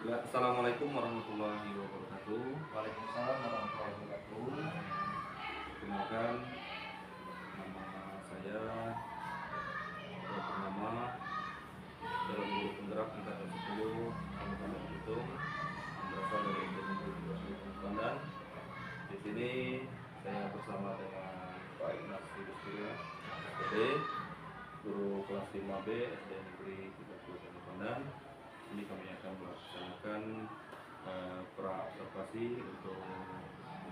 Ya, Assalamualaikum warahmatullahi wabarakatuh. Waalaikumsalam warahmatullahi wabarakatuh. Perkenalkan, nama saya Dr. Purnama, dalam guru penggerak angkatan 10 Kabupaten Belitung, yang berasal dari Belitung Pandan. Di sini saya bersama dengan Pak Inas Yudhistira, SPD, guru kelas 5B SD Negeri 30 Pandan. Ini kami akan melaksanakan pra-observasi untuk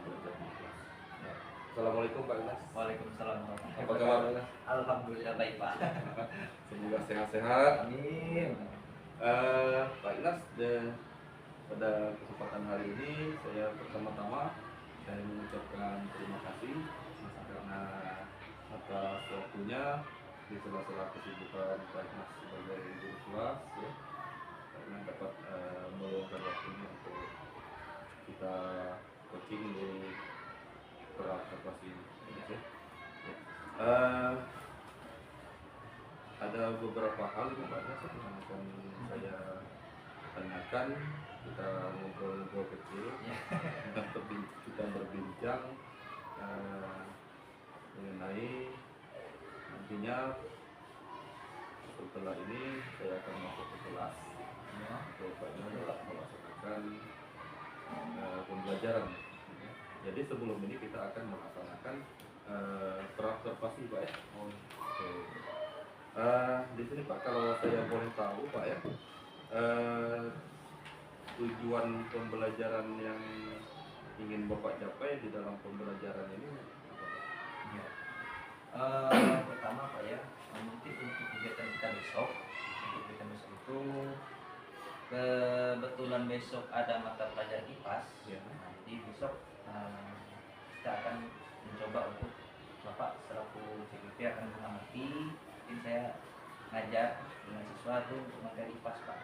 belajar di kelas. Ya. Assalamualaikum Pak Inas. Waalaikumsalam warahmatullahi Apa kabar Pak wabarakatuh. Inas? Alhamdulillah baik Pak. Semoga sehat-sehat. Amin. Pak Inas, pada kesempatan hari ini saya pertama-tama saya mengucapkan terima kasih karena atas waktunya di sela-sela kesibukan Pak Inas sebagai guru kelas, ya, karena dapat meluangkan waktunya untuk kita coaching di pra-observasi ini. Ya. Ada beberapa hal yang Pak Inas yang akan saya tanyakan. Kita ngobrol-ngobrol kecil, kita berbincang mengenai nantinya setelah ini saya akan masuk ke kelas untuk Pak Inas melaksanakan pembelajaran. Jadi sebelum ini kita akan melaksanakan pra-observasi Pak ya. Di sini Pak, kalau saya boleh tahu Pak ya, tujuan pembelajaran yang ingin Bapak capai di dalam pembelajaran ini apa? Ya. Pertama Pak ya, mungkin untuk kegiatan kita besok, itu kebetulan besok ada mata pelajaran IPAS. Ya. Nah, jadi besok kita akan mencoba untuk Bapak selaku CPP akan mengamati. Mungkin saya ngajar dengan siswa itu untuk materi IPAS Pak.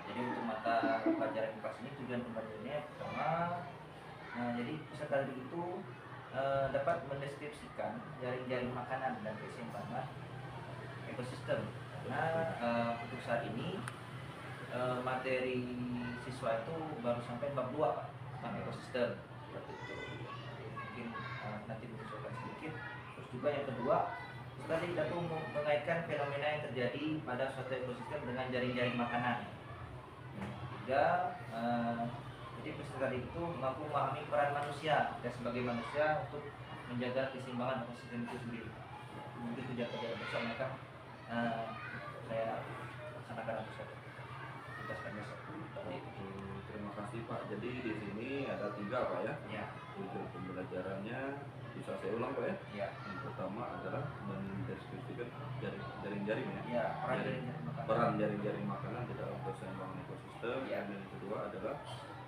Jadi untuk mata pelajaran IPAS ini tujuan pembelajarannya pertama, jadi peserta didik itu dapat mendeskripsikan jaring-jaring makanan dan keseimbangan ekosistem. Karena untuk saat ini materi siswa itu baru sampai bab 2 Pak, tentang ekosistem. Seperti itu. Mungkin nanti menyesuaikan sedikit. Terus juga yang kedua, tadi kita tuh mengaitkan fenomena yang terjadi pada suatu ekosistem dengan jaring-jaring makanan. Yang ketiga, jadi peserta itu mampu memahami peran manusia dan sebagai manusia untuk menjaga keseimbangan ekosistem itu sendiri. Mungkin tujuan pelajaran besok mereka saya laksanakan besok. Tugaskan besok. Terima kasih Pak. Jadi di sini ada 3 Pak ya. Ya. Tujuan pembelajarannya bisa saya ulang Pak ya. Ya. Yang pertama adalah mendeskripsikan jaring-jaring ya. Ya, peran jaring-jaring makanan di dalam keseimbangan ekosistem. Ya. Dan yang kedua adalah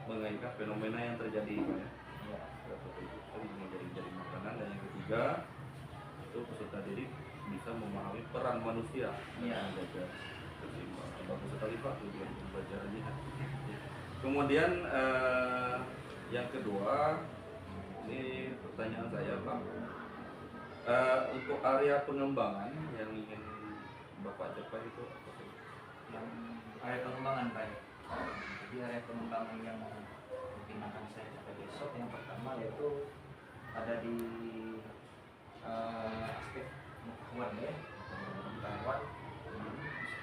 mengaitkan fenomena yang terjadi Pak ya. Ya. Dengan jaring-jaring makanan. Dan yang ketiga itu peserta didik bisa memahami peran manusia dalam menjaga keseimbangan. Bagus sekali Pak tujuan pembelajarannya. Kemudian yang kedua, ini pertanyaan saya Pak, untuk area pengembangan yang ingin Bapak capai itu apa sih? Yang area pengembangan Pak. Jadi area pengembangan yang mungkin akan saya capai besok yang pertama yaitu ada di aspek pengetahuan ya, pengetahuan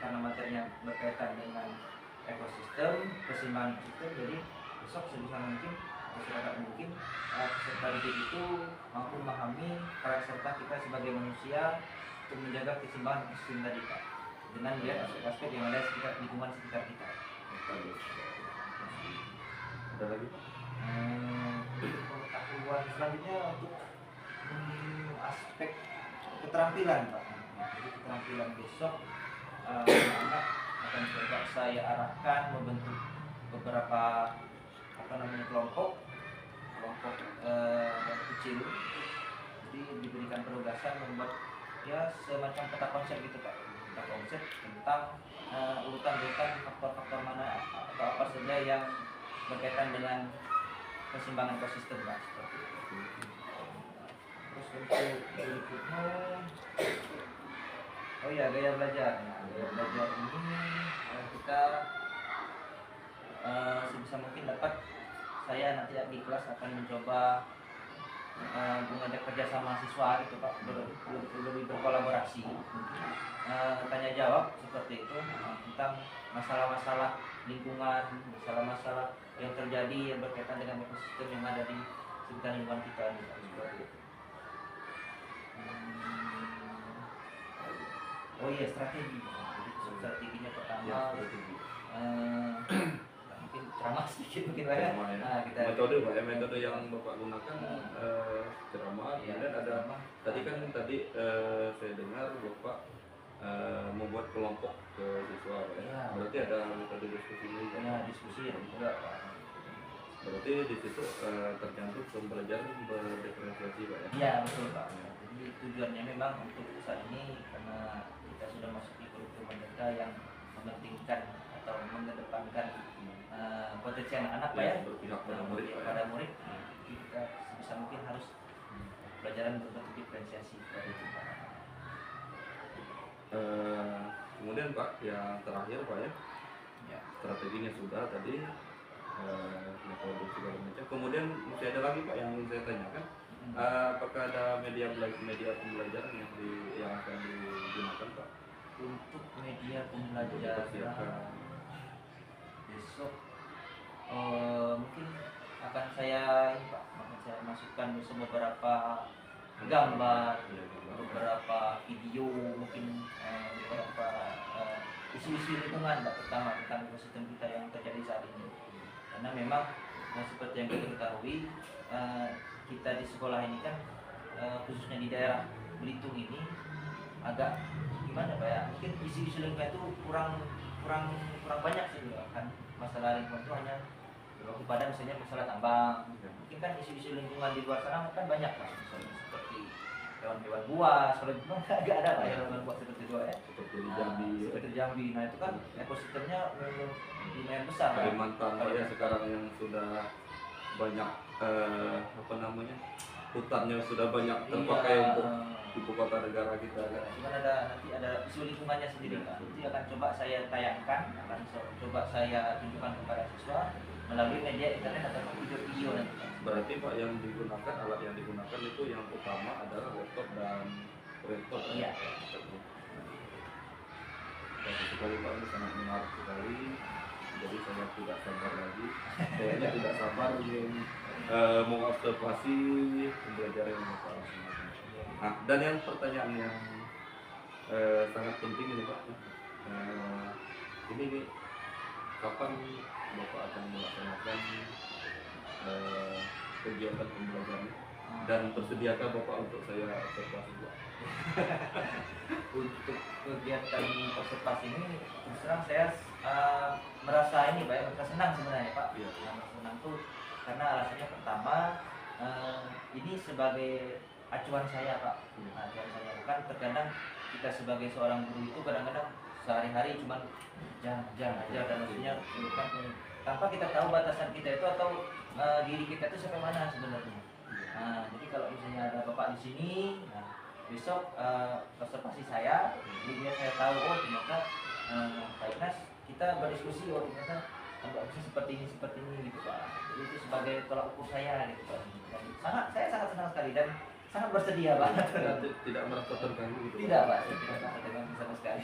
karena materinya berkaitan dengan ekosistem, keseimbangan ekosistem. Jadi besok sebisa mungkin masyarakat mungkin peserta didik itu mampu memahami peran serta kita sebagai manusia untuk menjaga keseimbangan ekosistem tadi Pak, dengan melihat aspek-aspek yang ada sekitar lingkungan sekitar kita. Ada lagi Pak? Untuk pengetahuan selanjutnya untuk aspek keterampilan Pak. Jadi keterampilan besok anak akan coba saya arahkan membentuk beberapa kelompok kecil. Jadi diberikan penugasan membuat ya semacam peta konsep gitu Pak, peta konsep tentang urutan-urutan faktor-faktor mana atau apa saja yang berkaitan dengan keseimbangan ekosistem Pak, seperti itu. Terus untuk berikutnya, oh ya, gaya belajar. Nah, gaya belajar ini kita sebisa mungkin dapat, saya nanti di kelas akan mencoba mengajak kerja sama siswa gitu Pak, lebih berkolaborasi, tanya jawab seperti itu tentang masalah-masalah lingkungan, masalah-masalah yang terjadi yang berkaitan dengan ekosistem yang ada di sekitar lingkungan kita gitu, seperti itu. Oh iya, strategi. Jadi strateginya pertama Ya, strategi. mungkin ceramah sedikit mungkin Pak ya. Ceramah ya. Nah, kita Metode Pak ya, metode yang Bapak gunakan ceramah. Iya, Kemudian ada ceramah. tadi saya dengar Bapak membuat kelompok ke siswa Pak ya. Iya. Berarti ada metode diskusi juga. Ya, diskusi juga Pak. Berarti di situ tercantum pembelajaran berdiferensiasi Pak ya. Iya, betul Pak. Jadi tujuannya memang untuk saat ini karena kita sudah masuk di kurikulum merdeka yang mementingkan atau mengedepankan potensi anak-anak Pak ya, Berpihak pada murid Pak ya. pada murid. Kita sebisa mungkin harus pelajaran berbentuk diferensiasi seperti itu Pak. Kemudian Pak yang terakhir Pak ya, Ya. strateginya sudah tadi, metode segala macam. Kemudian masih ada lagi Pak yang ingin saya tanyakan. Apakah ada media pembelajaran yang akan digunakan Pak? Untuk media Untuk pembelajaran dipersiapkan. besok mungkin akan saya ini Pak, akan saya masukkan besok beberapa gambar, Iya, gambar. beberapa video, mungkin beberapa isu-isu lingkungan Pak, pertama tentang ekosistem kita yang terjadi saat ini. Karena memang seperti yang kita ketahui, kita di sekolah ini kan khususnya di daerah Belitung ini agak gimana Pak ya, mungkin isu-isu lingkungan itu kurang banyak sih kan. Masalah lingkungan itu hanya berfokus pada misalnya masalah tambang. Mungkin kan isu-isu lingkungan di luar sana kan banyak Pak, misalnya seperti hewan-hewan buas, kalau memang agak ada Pak hewan buas seperti itu ya. Seperti di Jambi, Seperti di Jambi. Nah itu kan ekosistemnya lumayan besar Pak. Kalimantan Pak ya, sekarang yang sudah banyak hutannya sudah banyak terpakai Iya, untuk ibu kota negara kita kan. Cuman nanti ada isu lingkungannya sendiri Pak. Nanti akan coba saya tayangkan, akan coba saya tunjukkan kepada siswa melalui media internet atau video-video nanti Pak. Berarti Pak yang digunakan, alat yang digunakan itu yang utama adalah laptop dan proyektor. Iya. Bagus sekali Pak, ini sangat menarik sekali. Jadi saya tidak sabar lagi. Kayaknya tidak sabar ingin mengobservasi pembelajaran yang Bapak laksanakan. Nah, dan yang pertanyaan yang sangat penting ini Pak, ini kapan Bapak akan melaksanakan kegiatan pembelajaran dan bersediakah Bapak untuk saya observasi Pak? Untuk kegiatan observasi ini terus terang saya merasa ini Pak, merasa senang sebenarnya Pak. Iya. Merasa senang tuh karena alasannya pertama ini sebagai acuan saya Pak. Acuan saya kan terkadang kita sebagai seorang guru itu kadang-kadang sehari-hari cuman jangan aja dan maksudnya kan tanpa kita tahu batasan kita itu atau diri kita itu sampai mana sebenarnya. Nah, jadi kalau misalnya ada Bapak di sini, nah, besok observasi saya, jadi biar saya tahu oh ternyata Pak Inas kita berdiskusi oh ternyata Mbak bisa seperti ini gitu Pak. Jadi itu sebagai tolak ukur saya gitu Pak. Dan saya sangat senang sekali dan sangat bersedia Pak. Tidak merasa terganggu gitu. Tidak Pak, saya tidak merasa terganggu sama sekali.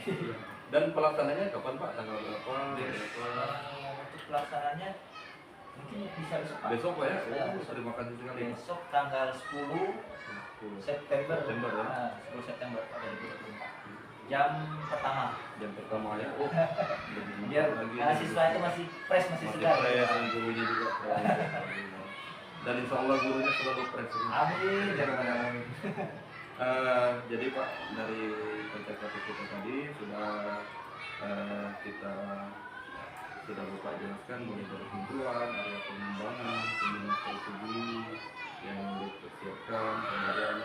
Dan pelaksananya kapan Pak? Tanggal berapa? Untuk pelaksananya mungkin bisa besok Pak. Besok Pak ya? Ya, Terima kasih sekali Pak. Besok tanggal 10 September, September ya? 10 September Pak 2024. Jam pertama. Yang pertama ya. Oh, Biar siswa itu masih fresh, masih segar. fresh, dan gurunya juga fresh. Dan insya Allah gurunya selalu fresh. Amin, jangan. Jadi Pak, dari kata-kata kita tadi kita sudah Bapak jelaskan mulai dari kumpulan, area pengembangan, kemudian strategi yang dipersiapkan, kemudian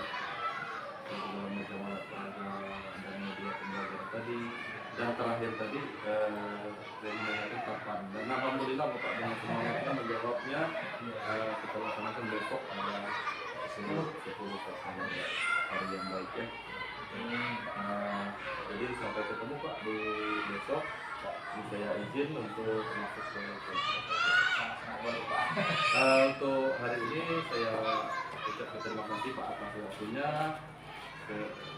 segala macam alat peraga dan media pembelajaran tadi, dan terakhir tadi saya menanyakan kapan. Dan alhamdulillah Bapak dengan semangatnya menjawabnya. Kita laksanakan besok ada 10 September, hari yang baik ya. Jadi sampai ketemu Pak di besok. Saya izin untuk masuk ke kelas. Sangat boleh Pak. Untuk hari ini saya ucapkan terima kasih Pak atas waktunya.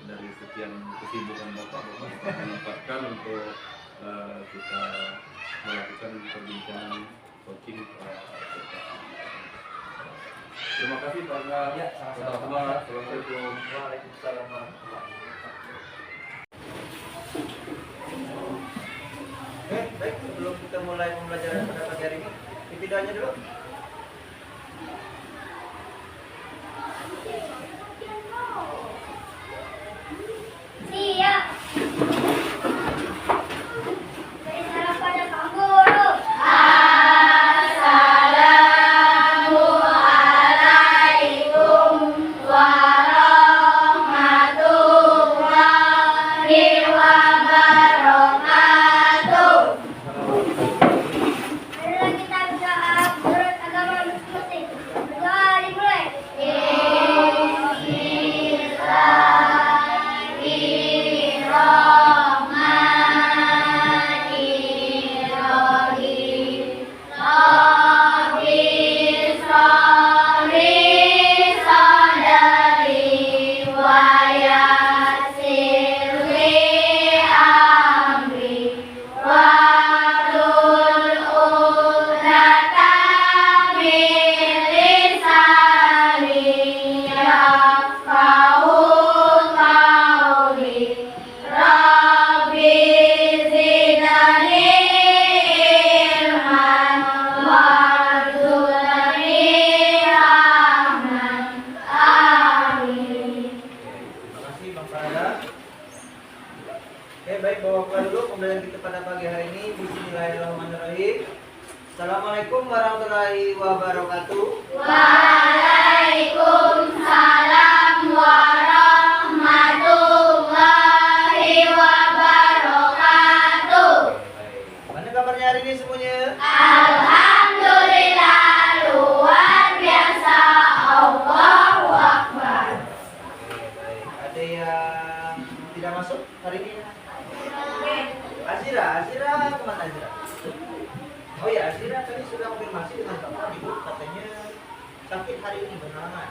Dari sekian kesibukan Bapak menyempatkan untuk kita melakukan perbincangan coaching. Terima kasih Pak. Ya, sama-sama. Assalamualaikum. Waalaikumsalam warahmatullahi wabarakatuh. Baik, sebelum kita mulai pembelajaran pada pagi hari ini, videonya dulu. Siap. Beri salam pada Pak Guru. Assalamualaikum warahmatullahi wabarakatuh. Marilah kita berdoa menurut agama Muslim. Berdoa dimulai. Bismillahirrahmanirrahim. Rabbi sholli sadri wa yassirli amri wahlul 'uqdatam min lisani yafqahu qawli. Rabbi zidni ilman warzuqni rahman. Amin. Terima kasih Bang Farada. Oke, baik, bawa buka dulu pembelajaran kita pada pagi hari ini. Bismillahirrahmanirrahim. Assalamualaikum warahmatullahi wabarakatuh. Waalaikumsalam warahmatullahi wabarakatuh. Mana kabarnya hari ini semuanya? Alhamdulillah luar biasa. Allahu Akbar. Baik. Ada yang tidak masuk hari ini? Azira kemana Azira? Oh ya, Azira tadi sudah konfirmasi dengan Bapak Ibu, katanya sakit hari ini beneran.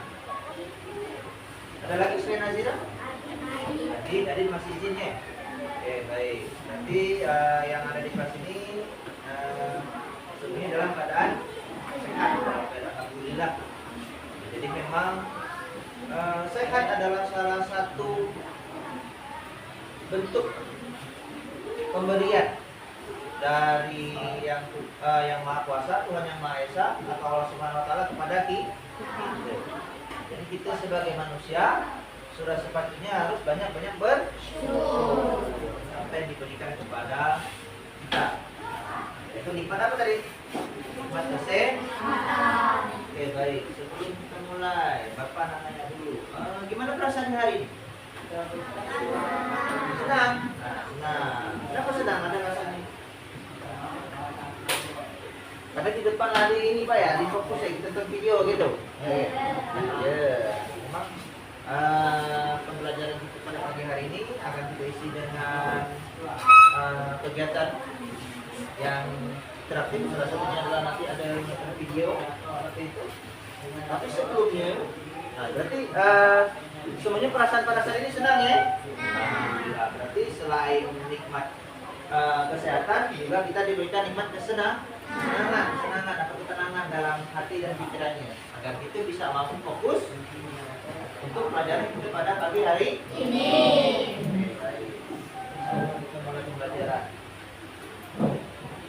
Ada lagi selain Azira? Tadi masih izinnya. Oke, baik. Nanti yang ada di kelas ini semuanya dalam keadaan sehat, alhamdulillah. Jadi memang sehat adalah salah satu bentuk pemberian dari yang Maha Kuasa, Tuhan yang Maha Esa atau Allah Subhanahu wa taala kepada kita. Jadi kita sebagai manusia sudah sepatutnya harus banyak-banyak bersyukur apa yang diberikan kepada kita. Itu nikmat apa tadi? Nikmat kesehatan. Oke, baik. Sebelum kita mulai, Bapak nanya dulu. Gimana perasaan hari ini? Senang. Nah, kenapa senang? Ada rasanya? Karena di depan hari ini Pak ya, di fokus ya, kita tonton video gitu. Ya, memang pembelajaran kita pada pagi hari ini akan kita isi dengan kegiatan yang interaktif. Salah satunya adalah nanti ada nonton video seperti itu. Tapi sebelumnya, berarti semuanya perasaan pada saat ini senang ya? Berarti selain nikmat kesehatan, juga kita diberikan nikmat kesenangan atau ketenangan dalam hati dan pikirannya, agar kita bisa mampu fokus untuk pelajaran kita pada pagi hari ini. Kita mulai pembelajaran.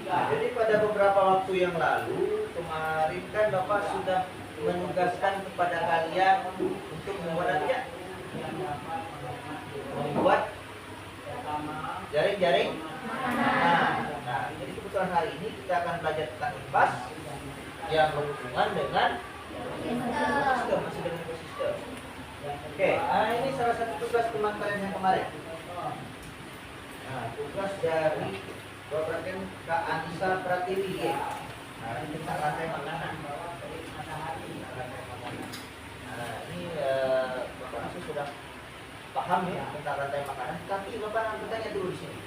Nah, jadi pada beberapa waktu yang lalu, kemarin kan Bapak sudah menugaskan kepada kalian untuk membuat jaring-jaring. Nah, jadi kebetulan hari ini kita akan belajar tentang IPAS yang berhubungan dengan ekosistem, masih dengan ekosistem. Oke, ini salah satu tugas teman kalian yang kemarin. Nah, tugas dari Bapak Kak Anissa Pratiwi. Nah, ini tentang rantai makanan. Nah, ini Bapak Anissa sudah paham ya tentang rantai makanan, tapi Bapak akan bertanya dulu di sini.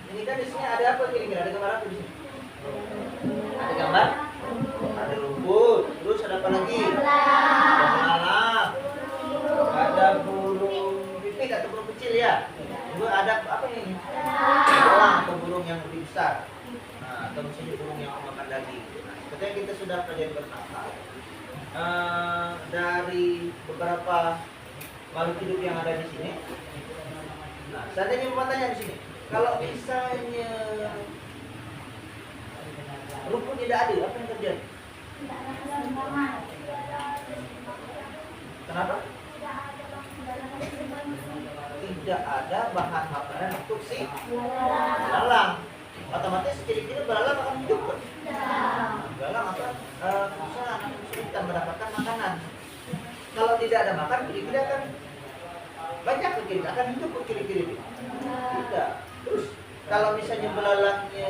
Ini kan di sini ada apa kira-kira? Ada gambar apa di sini? gambar? Ada rumput. Terus ada apa lagi? Ada belalang. Ada burung pipit atau burung kecil ya. Juga ada apa ini? Belalang atau burung yang lebih besar. Nah, atau misalnya burung yang makan daging. Nah, seperti yang kita sudah pelajari bersama. Dari beberapa makhluk hidup yang ada di sini. Nah, seandainya mau tanya di sini, kalau misalnya rumput tidak ada, apa yang terjadi? Kenapa? Tidak ada bahan makanan untuk si belalang. Otomatis kira-kira belalang akan hidup kan? Belalang akan kesulitan mendapatkan makanan. Kalau tidak ada makan, kira-kira akan banyak kira-kira akan hidup kira-kira. Tidak. Terus kalau misalnya belalangnya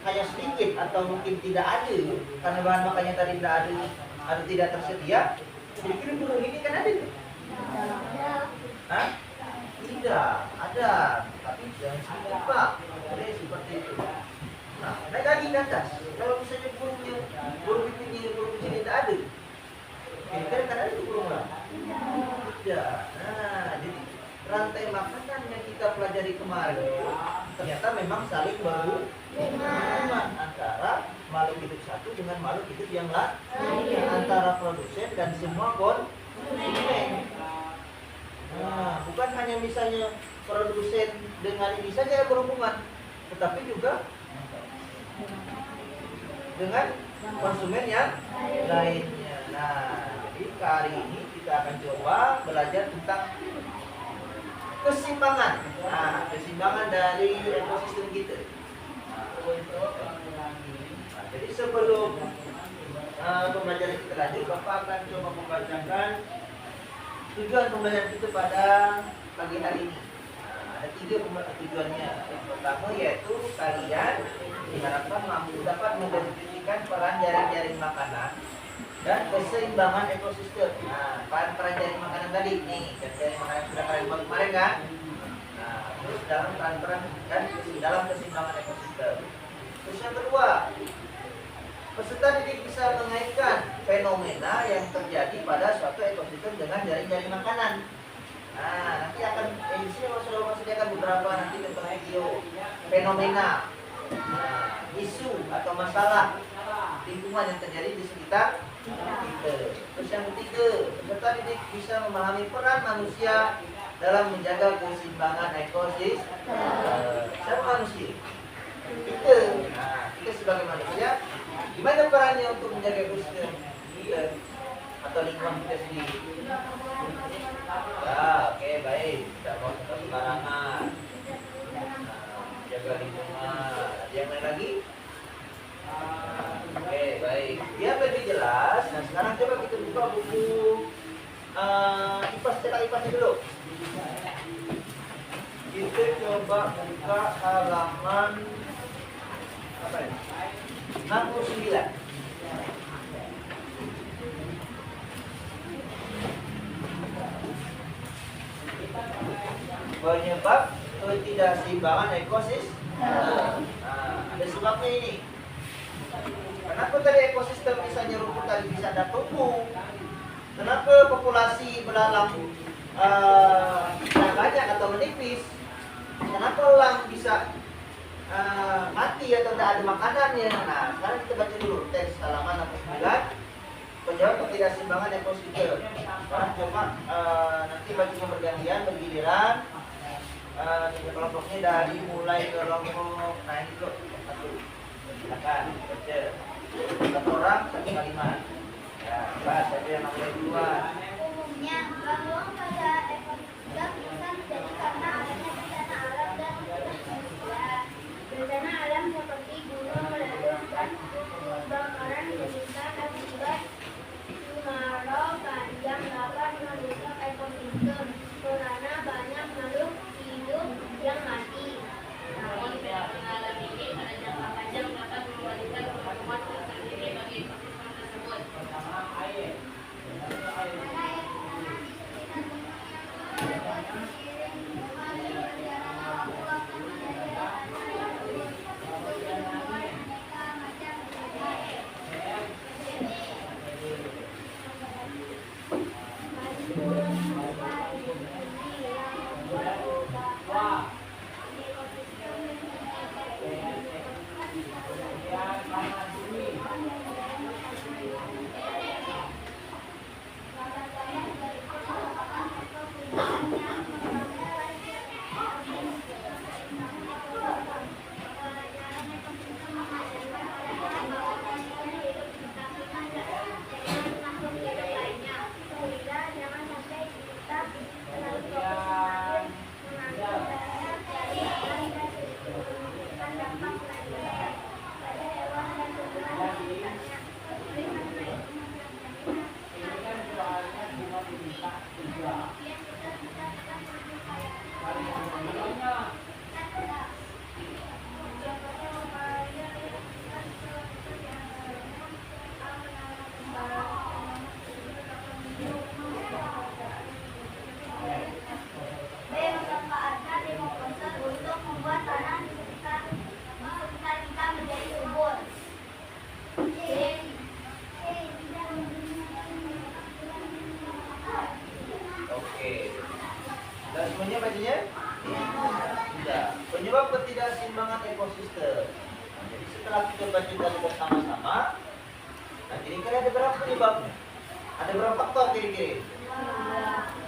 hanya sedikit atau mungkin tidak ada karena bahan makannya tadi tidak ada atau tidak tersedia, kira-kira burung ini kan ada? Hah? Tidak ada, tapi jangan sampai lupa. Jadi seperti itu. Nah, naik lagi ke atas. Kalau misalnya burung pipitnya, burung kecil tidak ada, kira-kira kan ada burung lah? Tidak. Nah, jadi rantai makanan yang kita pelajari kemarin ternyata memang saling berhubungan antara makhluk hidup satu dengan makhluk hidup yang lain, antara produsen dan semua konsumen. Nah, bukan hanya misalnya produsen dengan ini saja yang berhubungan, tetapi juga dengan konsumen yang lainnya. Nah, jadi hari ini kita akan coba belajar tentang keseimbangan. Nah, keseimbangan dari ekosistem kita. Nah, jadi sebelum pembelajaran kita lanjut, Bapak akan coba membacakan tujuan pembelajaran kita pada pagi hari ini. Ada 3 tujuannya. Yang pertama yaitu kalian diharapkan mampu dapat mendefinisikan peran jaring-jaring makanan dan keseimbangan ekosistem. Nah, peran jaring makanan tadi nih, jaring makanan sudah kalian buat kemarin kan? Nah, terus dalam peran dan dalam keseimbangan ekosistem. Terus yang kedua, peserta didik bisa mengaitkan fenomena yang terjadi pada suatu ekosistem dengan jaring-jaring makanan. Nah, nanti akan di sini sudah mempersiapkan beberapa nanti tentang fenomena, isu atau masalah lingkungan yang terjadi di sekitar kita. Terus yang ketiga, peserta didik bisa memahami peran manusia dalam menjaga keseimbangan ekosistem. Siapa manusia? Kita. Nah, kita sebagai manusia, gimana perannya untuk menjaga ekosistem kita atau lingkungan kita sendiri? Ya, oke, baik. Tidak mau sembarangan. Jaga lingkungan. Yang lain lagi? Oke, baik. Biar lebih jelas, nah sekarang coba kita buka buku IPAS, cetak IPASnya dulu. Kita coba buka halaman apa ini? 69. Penyebab ketidakseimbangan ekosistem. Nah, ada sebabnya ini. Kenapa tadi ekosistem misalnya rumput tadi bisa ada tumbuh? Kenapa populasi belalang tidak banyak atau menipis? Kenapa elang bisa mati atau tidak ada makanannya? Nah, sekarang kita baca dulu teks halaman 69. Penyebab ketidakseimbangan ekosistem. Sekarang coba nanti baca bergantian, bergiliran. Kelompoknya dari mulai kelompok, nah ini dulu satu. Silakan baca. Satu orang satu kalimat. Ya, bahas saja yang mulai duluan. Umumnya, gangguan pada ekosistem bisa terjadi karena adanya bencana alam dan manusia. Bencana alam seperti gunung meletus dan kebakaran meningkat akibat kemarau panjang dapat merusak ekosistem karena banyak makhluk hidup yang mati. Namun, fenomena ini pada jangka panjang dapat memberikan pertumbuhan tersendiri bagi ekosistem tersebut. ekosistem. Nah, jadi setelah kita baca tadi bersama-sama, nah kira-kira ada berapa penyebabnya? Ada berapa faktor kira-kira?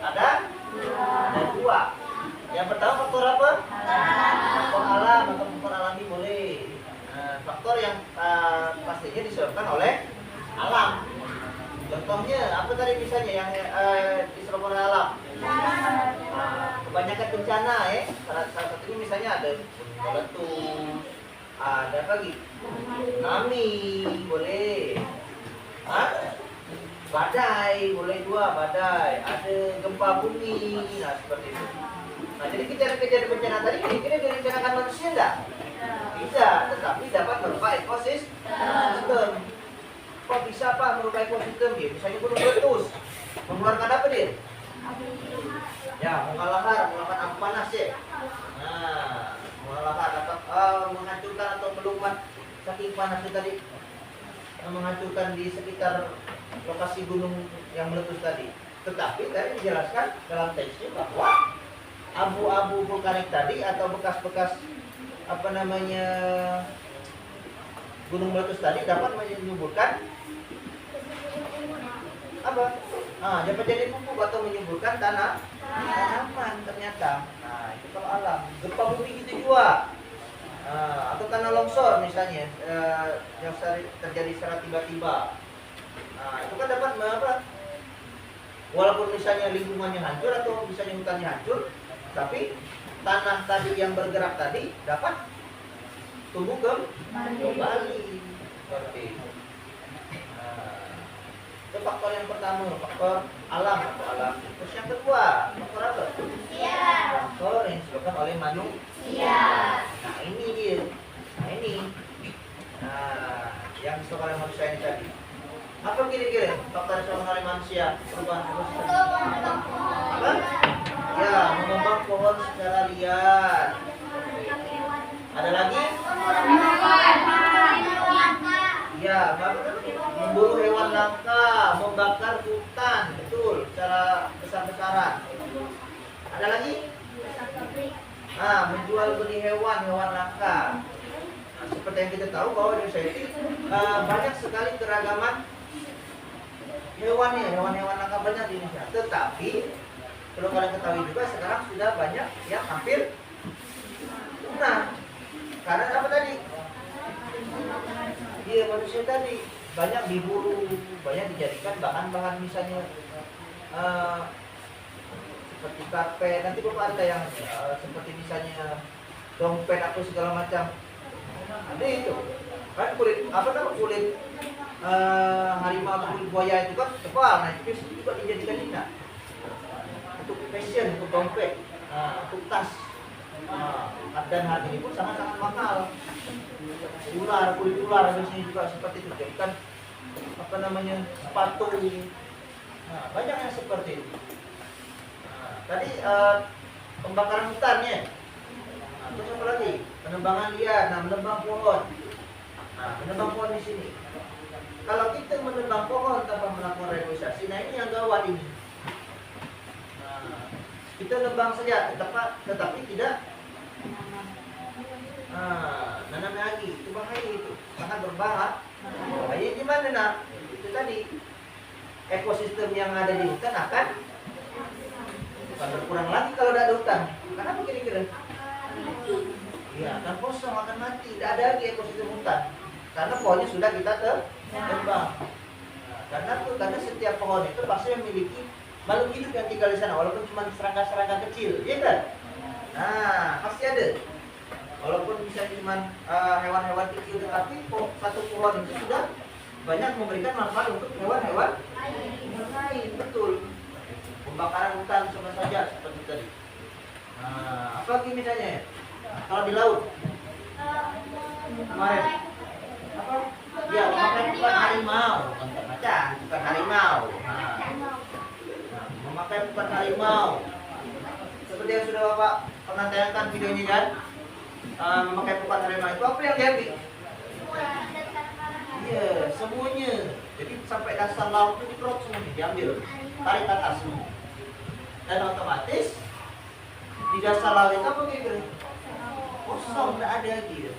Ada? Ada 2. Yang pertama faktor apa? Faktor alam atau faktor alami boleh. Nah, faktor yang pastinya disebabkan oleh alam. Contohnya apa tadi misalnya yang disebabkan oleh alam? Kebanyakan bencana ya. Salah satunya misalnya ada meletus, ada apa lagi? Tsunami boleh. Badai boleh 2 badai. Ada gempa bumi. Nah seperti itu. Nah jadi kejadian bencana tadi kira-kira direncanakan manusia enggak? Tidak, tetapi dapat merubah ekosistem. Kok bisa Pak merubah ekosistem dia? Misalnya gunung meletus, mengeluarkan apa dia? Ya, mengalahar, mengeluarkan abu panas ya. Nah, mengalahar dapat menghancurkan atau melumat saking panasnya tadi, menghancurkan di sekitar lokasi gunung yang meletus tadi. Tetapi tadi dijelaskan dalam teksnya bahwa abu-abu vulkanik tadi atau bekas-bekas gunung meletus tadi dapat menyuburkan apa? Nah, dapat jadi pupuk atau menyuburkan tanaman ternyata. Nah, itu kalau alam. Gempa bumi gitu juga. Atau tanah longsor misalnya yang terjadi secara tiba-tiba. Nah, itu kan dapat walaupun misalnya lingkungannya hancur atau misalnya hutannya hancur, tapi tanah tadi yang bergerak tadi dapat tumbuh kembali seperti itu. Itu faktor yang pertama, faktor alam atau alam. Terus yang kedua, faktor apa? Faktor yang disebabkan oleh manusia. Nah ini dia. Yang disebabkan oleh manusia ini tadi. Apa kira-kira faktor yang disebabkan oleh manusia? Perubahan ekosistem. Apa? Ya, menebang pohon secara liar. Ada lagi? Ya, memburu hewan langka, membakar hutan, betul, secara besar-besaran. Ada lagi? Menjual beli hewan langka. Nah, seperti yang kita tahu bahwa di Indonesia banyak sekali keragaman hewan-hewan langka banyak di Indonesia. Tetapi perlu kalian ketahui juga sekarang sudah banyak yang hampir punah. Karena apa tadi? Dia manusia tadi banyak diburu, banyak dijadikan bahan-bahan misalnya seperti karpet. Nanti bapak ada yang seperti misalnya dompet atau segala macam. Ada itu kan kulit harimau atau kulit buaya itu kan tebal. Nah itu juga dijadikan ini untuk fashion, untuk dompet, untuk tas. Dan harganya pun sangat-sangat mahal. Kulit ular biasanya juga seperti itu. Jadi kan sepatu. Banyak yang seperti itu. Tadi pembakaran hutannya. Terus apa lagi? Penebangan liar, menebang pohon. Menebang pohon di sini. Kalau kita menebang pohon tanpa melakukan regulasi, ini yang gawat ini. Kita nebang saja, tetapi tidak nanam lagi. Itu bahaya itu, sangat berbahaya. Bahaya gimana Itu tadi ekosistem yang ada di hutan akan berkurang lagi kalau tidak ada hutan. Kenapa kira-kira? Iya, akan kosong, akan mati. Tidak ada lagi ekosistem hutan. Karena pohonnya sudah kita tebang. Karena setiap pohon itu pasti memiliki makhluk hidup yang tinggal di sana, walaupun cuma serangga-serangga kecil, ya kan? Pasti ada. Walaupun misalnya cuma hewan-hewan kecil, tetapi satu pohon itu sudah banyak memberikan manfaat untuk hewan-hewan lain, betul. Pembakaran hutan sama saja seperti tadi. Apa lagi misalnya? Kalau di laut, kemarin apa? Ya, memakai bukan harimau, bukan macan, bukan harimau. Memakai bukan harimau. Seperti yang sudah Bapak pernah tayangkan videonya kan? Memakai bukan harimau itu apa yang diambil? Iya, semuanya. Jadi sampai dasar laut itu dikerok semuanya, diambil, tarik ke atas semua. Dan otomatis di dasar laut itu apa kira-kira? Kosong, tidak ada lagi.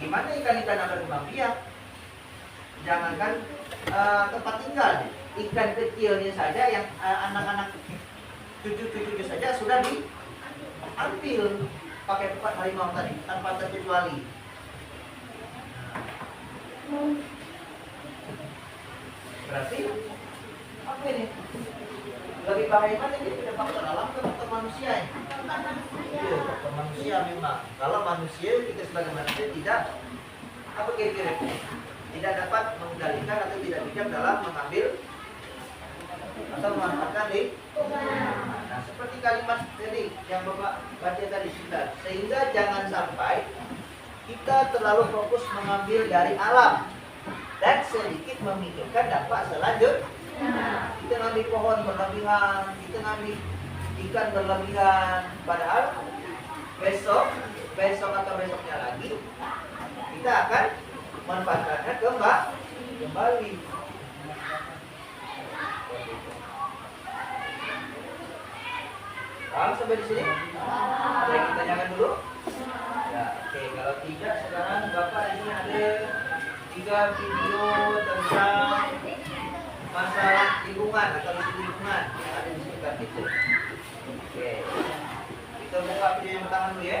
gimana ikan-ikan akan berkembang biak? Jangankan tempat tinggal, ikan kecilnya saja yang anak-anak cucu-cucunya saja sudah diambil pakai tempat harimau tadi tanpa terkecuali. Berarti apa ini? Lebih bahaya mana ini? Tidak faktor alam ke faktor manusia ini? Iya, faktor manusia memang. Kalau manusia, kita sebagai manusia tidak apa kira-kira tidak dapat mengendalikan atau tidak bijak dalam mengambil atau memanfaatkan di. Nah, seperti kalimat tadi yang Bapak baca tadi sudah, sehingga jangan sampai kita terlalu fokus mengambil dari alam dan sedikit memikirkan dampak selanjutnya. Kita ngambil pohon berlebihan, kita ngambil ikan berlebihan, padahal besok atau besoknya lagi kita akan manfaatkannya kembali. Paham sampai di sini? Ada yang ditanyakan dulu? Ya, oke. Kalau tidak, sekarang Bapak ini ada 3 video tentang masalah lingkungan atau isu lingkungan yang ada di sekitar kita. Oke. Kita buka video yang pertama dulu ya.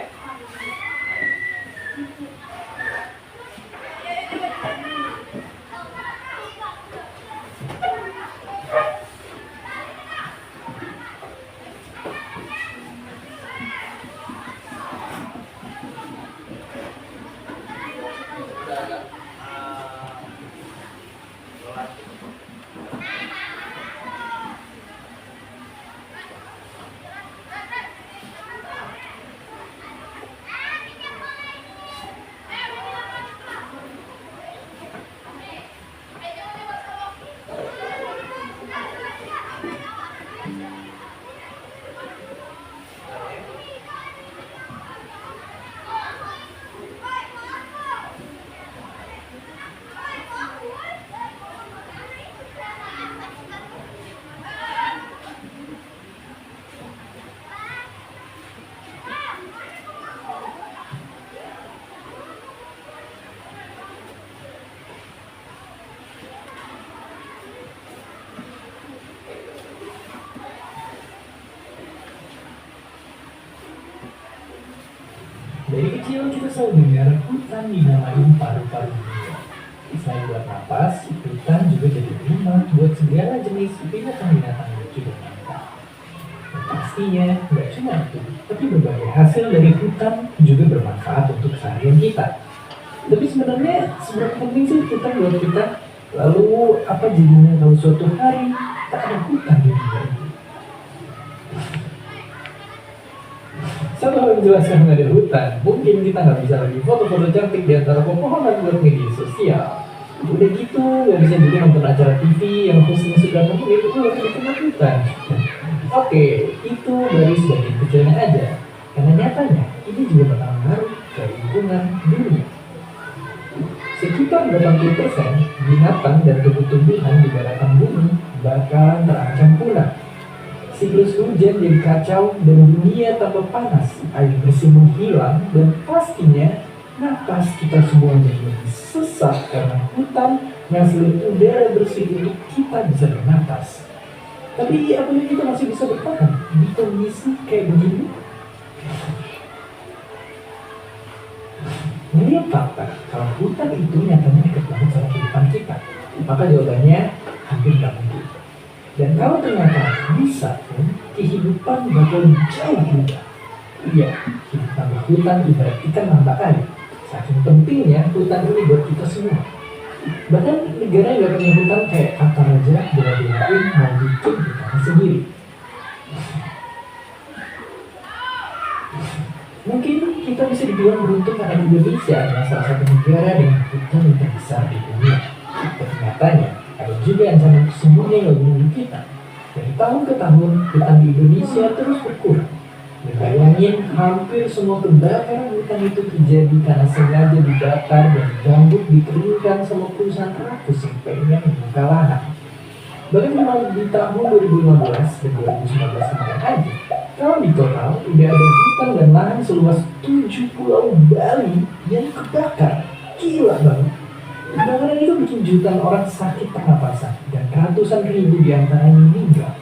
Dari kecil kita selalu dengar hutan dinamain paru-paru dunia. Selain buat napas, hutan juga jadi rumah buat segala jenis binatang-binatang lucu dan langka. Dan pastinya, nggak cuma itu, tapi berbagai hasil dari hutan juga bermanfaat untuk keseharian kita. Tapi sebenarnya, seberapa penting sih hutan buat kita? Lalu, apa jadinya kalau suatu hari tak ada hutan di dunia ini? Setelah menjelaskan mengenai hutan, mungkin kita nggak bisa lagi foto-foto cantik di antara pepohonan buat media sosial. Udah gitu, nggak bisa juga nonton acara TV yang hostnya sudah nonton itu di tengah hutan. Oke, itu baru sebagian kecilnya aja. Karena nyatanya, ini juga berpengaruh ke lingkungan dunia. Sekitar 80% binatang dan tumbuh-tumbuhan di daratan bumi bakalan terancam punah. Siklus hujan jadi kacau dan dunia tambah panas, air bersih menghilang, dan pastinya napas kita semua jadi lebih sesak karena hutan yang sulit udara bersih untuk kita bisa bernapas. Tapi apakah kita masih bisa bertahan di kondisi kayak begini? Melihat fakta kalau hutan itu nyatanya dekat banget sama kehidupan kita, maka jawabannya hampir nggak mungkin. Dan kalau ternyata bisa pun, kehidupan bakal jauh berubah. Iya, hidup tanpa hutan ibarat ikan tanpa air. Saking pentingnya hutan ini buat kita semua. Bahkan negara yang gak punya hutan kayak Qatar aja bela-belain mau bikin hutannya sendiri. Mungkin kita bisa dibilang beruntung karena Indonesia adalah salah satu negara dengan hutan yang terbesar di dunia. Tapi nyatanya, ada juga ancaman sesungguhnya yang menunggu kita. Dari tahun ke tahun, hutan di Indonesia terus berkurang. Bayangin, hampir semua kebakaran hutan itu terjadi karena sengaja dibakar dan gambut dikeringkan sama perusahaan rakus yang pengen membuka lahan. Bahkan cuma di tahun 2015 dan 2019 kemarin aja, kalau di total udah ada hutan dan lahan seluas 7 pulau Bali yang kebakar. Gila banget. Kebakaran itu bikin jutaan orang sakit pernapasan dan ratusan ribu diantaranya meninggal.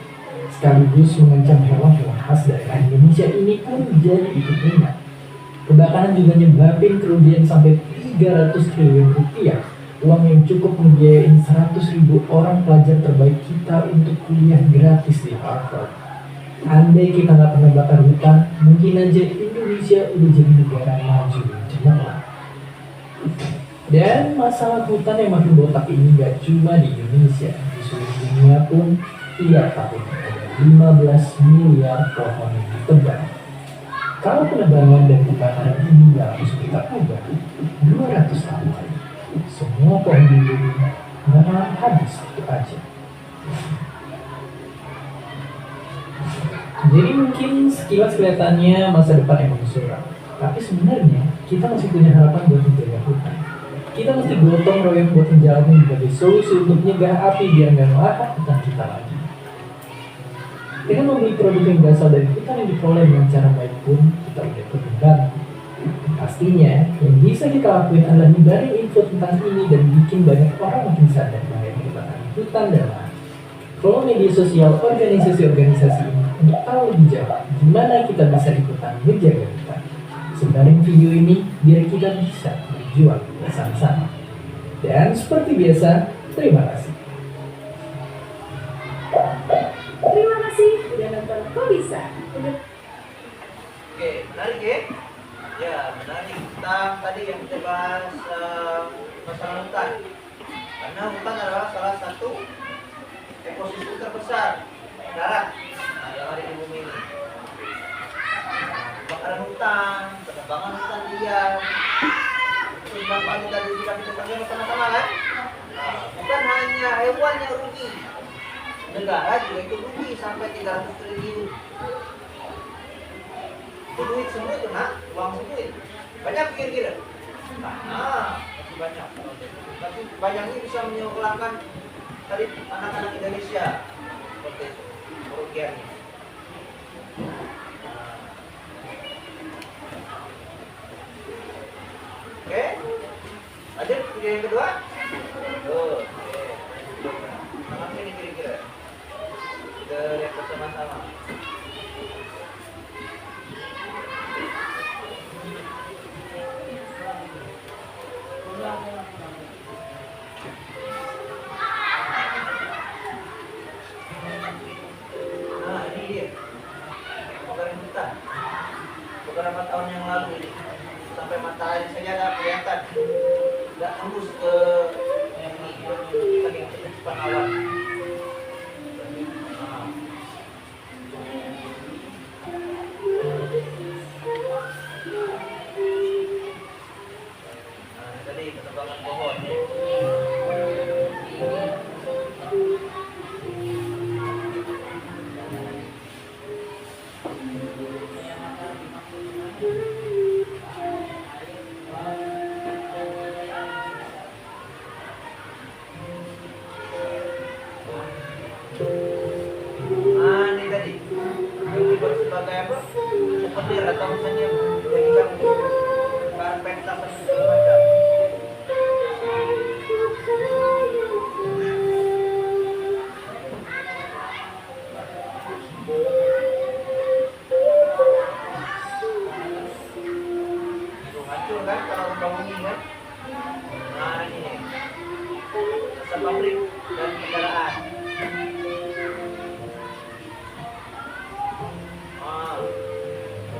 Sekaligus mengancam hewan-hewan khas daerah Indonesia ini pun jadi ikut meninggal. Kebakaran juga nyebabin kerugian sampai 300 triliun rupiah, uang yang cukup membiayai 100.000 orang pelajar terbaik kita untuk kuliah gratis di Harvard. Andai kita nggak pernah bakar hutan, mungkin aja Indonesia udah jadi negara maju dan cemerlang. Dan masalah hutan yang makin botak ini gak cuma di Indonesia, di seluruh dunia pun tiap tahun ada 15 miliar pohon yang ditebang. Kalau penebangan dan kebakaran ini gak harus kita ubah, 200 tahun lagi, semua pohon di dunia gak akan habis itu aja. Jadi mungkin sekilas kelihatannya masa depan emang suram, tapi sebenarnya kita masih punya harapan buat menjaga hutan. Kita mesti gotong royong buat menjalani berbagai solusi untuk mencegah api biar nggak melahap hutan kita lagi. Dengan membeli produk yang berasal dari hutan yang diperoleh dengan cara baik pun kita udah berbantu. Pastinya yang bisa kita lakuin adalah nyebarin info tentang ini dan bikin banyak orang makin sadar bahaya kebakaran hutan dan lahan. Follow media sosial organisasi-organisasi ini untuk tahu lebih jauh gimana kita bisa ikutan menjaga hutan. Sebarin video ini biar kita bisa berjuang bersama-sama. Dan seperti biasa, terima kasih. Terima kasih udah nonton Kok Bisa. Oke, menarik ya? Ya, menarik. Tadi yang kita bahas masalah hutan. Karena hutan adalah salah satu ekosistem terbesar darat yang ada di bumi ini. Kebakaran hutan, penebangan hutan liar, terus dampaknya tadi sudah kita sampaikan sama-sama kan? Nah, bukan hanya hewan yang rugi, negara juga itu rugi sampai 300 triliun. Itu duit semua itu nak, uang semua itu. Banyak kira-kira? Nah, masih banyak. Tapi banyaknya bisa menyumbangkan tadi anak-anak Indonesia seperti itu kerugiannya. Oke, lanjut video yang kedua. Tuh, sama ini kira-kira. Kita lihat bersama-sama. Nah, ini dia kebakaran hutan. Beberapa tahun yang lalu ini sampai matahari saja ada kelihatan, nggak tembus ke yang ini saking cepat awan. Nah, tadi penebangan pohon. Nah, ini tadi yang dibuat sebagai apa? Souvenir atau misalnya jadikan bahan pentas dan segala macam. Itu hancur kan kalau bangun ini kan? Nah, ini nih. Asap pabrik dan kendaraan.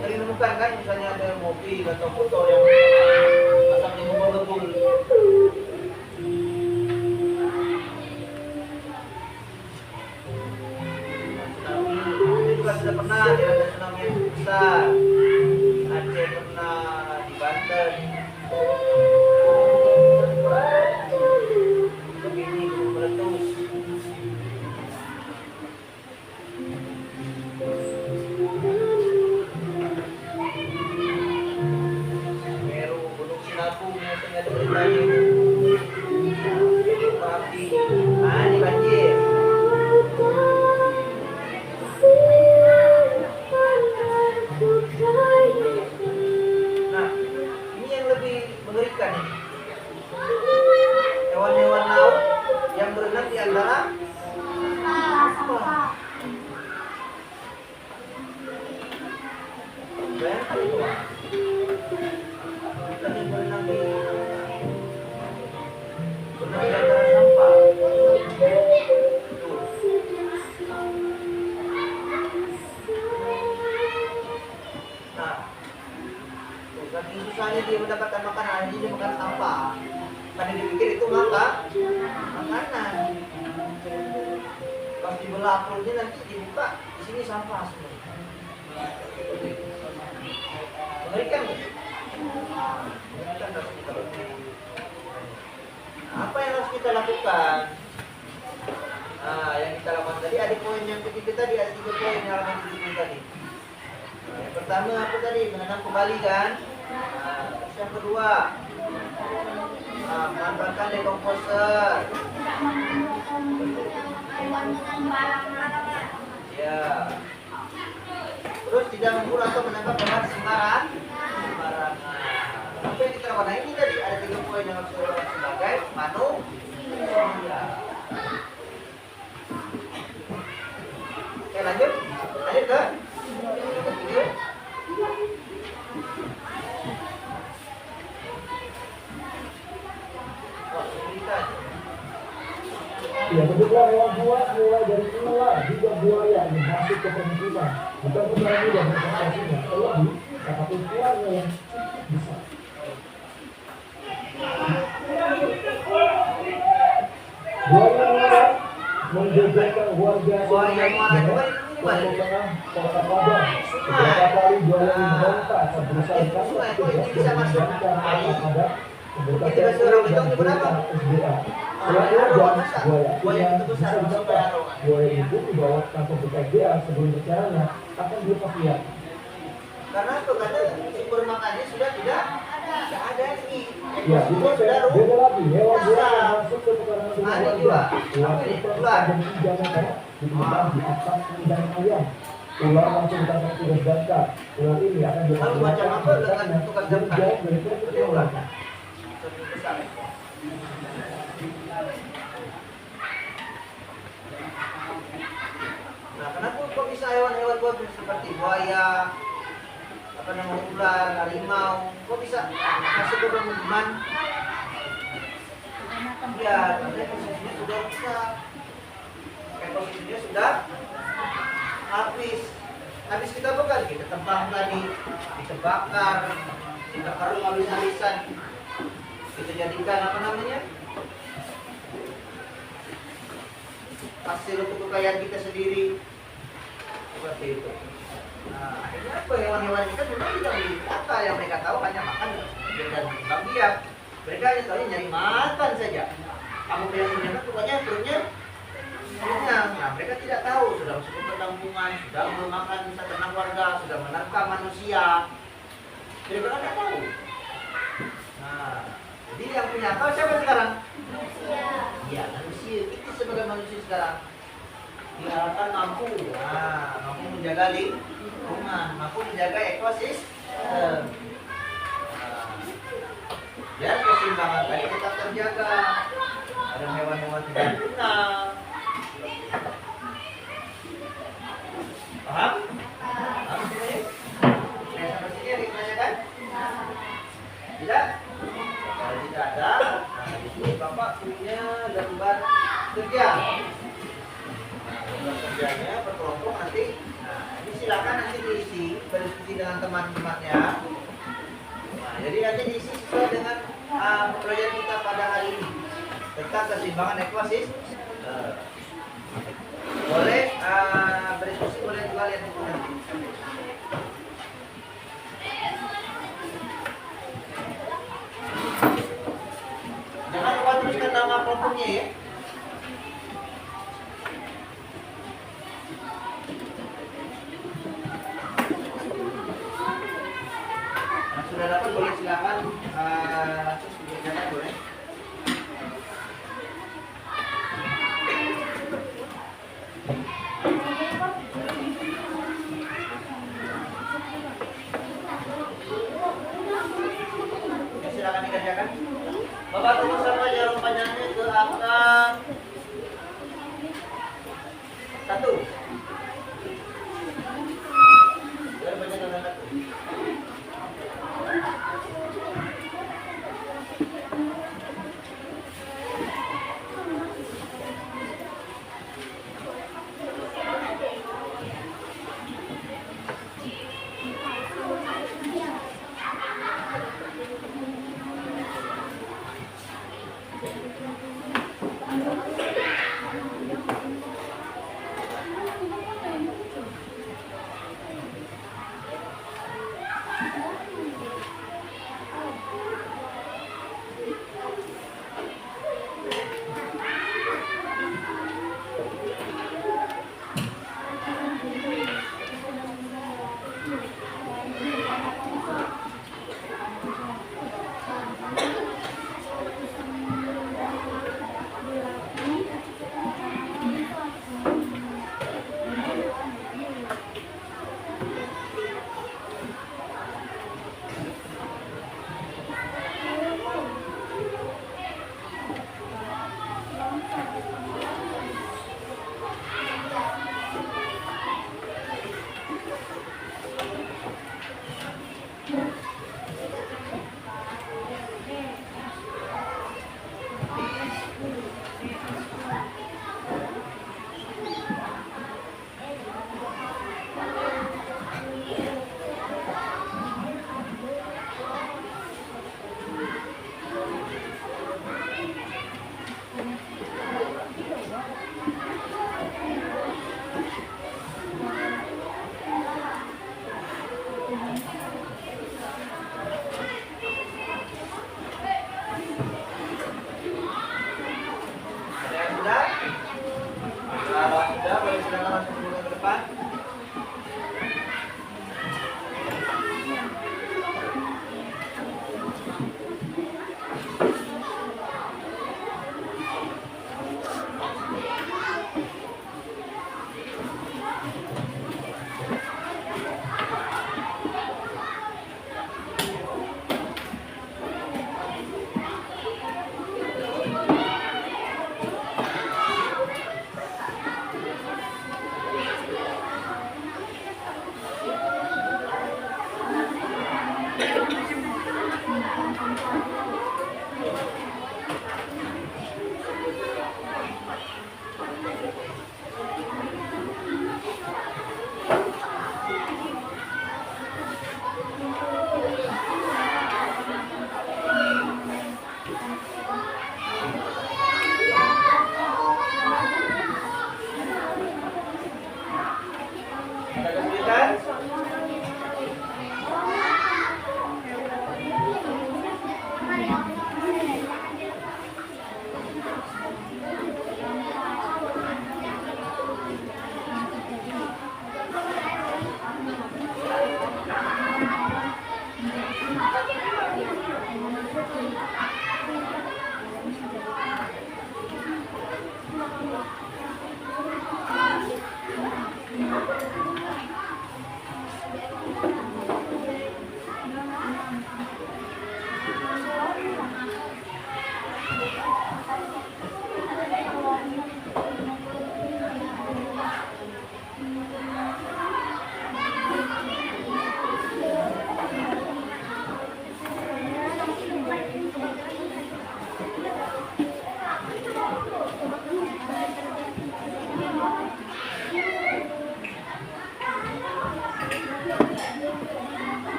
Tadi menemukan kan misalnya ada mobil atau motor yang asapnya mengepul. Tsunami itu juga sudah pernah ada tsunami yang besar. Aceh pernah, di Banten. Begini gunung meletus. Ada beritanya api. Nah, ini banjir. Nah, ini yang lebih mengerikan ini. makanan. Pas dibelah apelnya nanti dibuka, di sini sampah semua. Mengerikan nggak? Mengerikan harus kita lakukan. Apa yang harus kita lakukan? Nah, yang kita lakukan tadi ada poin yang ketiga tadi, ada 3 poin yang halaman 70 tadi. Nah, yang pertama apa tadi? Menanam kembali kan? Nah, terus yang kedua, manfaatkan dekomposer. Ya. Terus tidak membunuh atau menangkap hewan sembarangan. Apa yang kita lakukan? Nah, ini tadi ada 3 poin yang harus kita lakukan sebagai manusia. Oke, lanjut ke video. Ya, kebetulan hewan buas mulai dari ular hingga buaya yang masuk ke permukiman. Bukan berani dan berprestasinya, terlebih tetapi keluarga yang bisa. Buaya muara menjajakan warga dengan Lombok Tengah, Kota Padang. Beberapa kali buaya ini meronta saat berusaha ditangkap petugas dan meninggalkan Kota Padang. Berdasarkan dan berita SBA. Selain jam, buaya akhirnya bisa ditangkap. Buaya itu dibawa ke kantor BKSDA sebelum rencananya akan dilepas liar. Karena itu karena sumber makannya sudah tidak ada lagi. Ya, di beda lagi hewan buas yang masuk ke pekarangan rumah warga. Ular super dan 3 meter ditemukan di atap kandang ayam. Ular langsung ditangkap petugas damkar. Ular ini akan macam apa dengan tugas damkar? jauh dari perimeter ularnya. Nah, kenapa kok bisa hewan-hewan buas seperti buaya, ular, harimau, kok bisa masuk ke permukiman? Ya, karena posisinya sudah rusak. Posisinya sudah habis kita bakar, kita tebang tadi, kita bakar, kita karung habis-habisan, kita jadikan hasil untuk kekayaan kita sendiri, seperti itu. Nah, akhirnya apa, hewan-hewan ini kan memang tidak memiliki apa yang mereka tahu, hanya makan dan kembang biak. Mereka hanya tahu nyari makan saja. Kamu yang punya pokoknya perutnya kenyang. Nah, mereka tidak tahu sudah masuk ke perkampungan, sudah memakan ternak warga, sudah menerkam manusia. Mereka tidak tahu. Nah, jadi yang punya akal siapa sekarang? Manusia. Iya, manusia. Kita sebagai manusia sekarang diharapkan mampu menjaga lingkungan, mampu menjaga ekosistem. Biar keseimbangan tadi tetap terjaga. Ada hewan-hewan tidak punah. Paham? Paham semuanya? Sampai sini ada yang ditanyakan? Tidak? Kalau tidak ada, nah di sini Bapak punya gambar kerja. Gambar kerjanya berkelompok nanti. Nah, ini silakan nanti diisi, berdiskusi dengan teman-temannya. Nah, jadi nanti diisi sesuai dengan proyek kita pada hari ini tentang keseimbangan ekosistem. Boleh berdiskusi, boleh juga lihat buku nanti. Jangan lupa tuliskan nama kelompoknya ya. Nah, sudah dapat boleh silakan langsung dikerjakan boleh. Silakan dikerjakan. Bapak tunggu sama jawabannya ke angka 1. Biar banyak angka 1.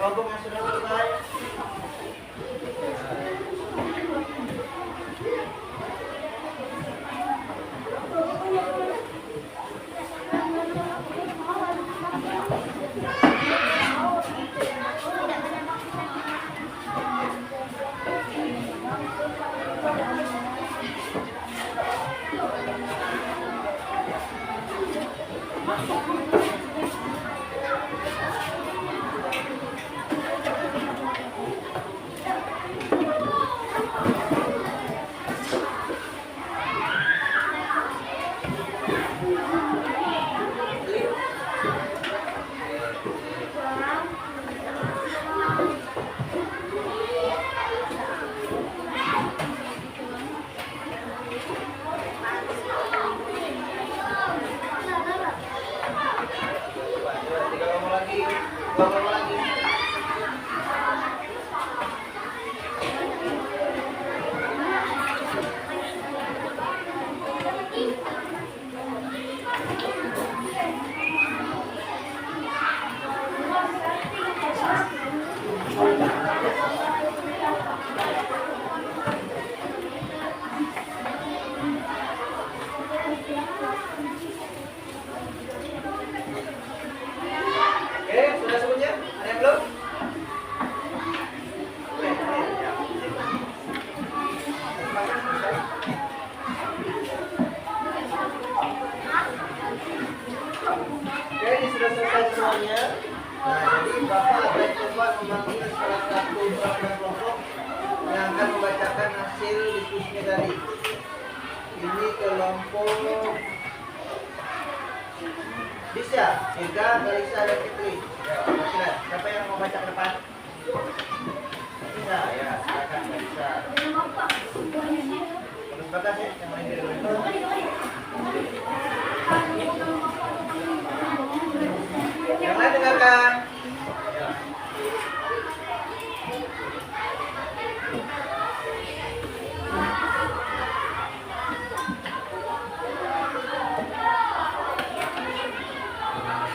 kelompok yang sudah selesai. Sudah semuanya? Ada yang belum? Oke, ini sudah selesai semuanya. Nah, jadi Bapak akan coba memanggil salah satu orang kelompok yang akan membacakan hasil diskusinya tadi. Ini kelompok Bisa, Ega, Kalisa, dan Fitri. Ya, silakan. Siapa yang mau baca ke depan? Bisa, ya, silakan Kalisa. Terus batas ya, yang lain dulu. Yang lain dengarkan. Ya.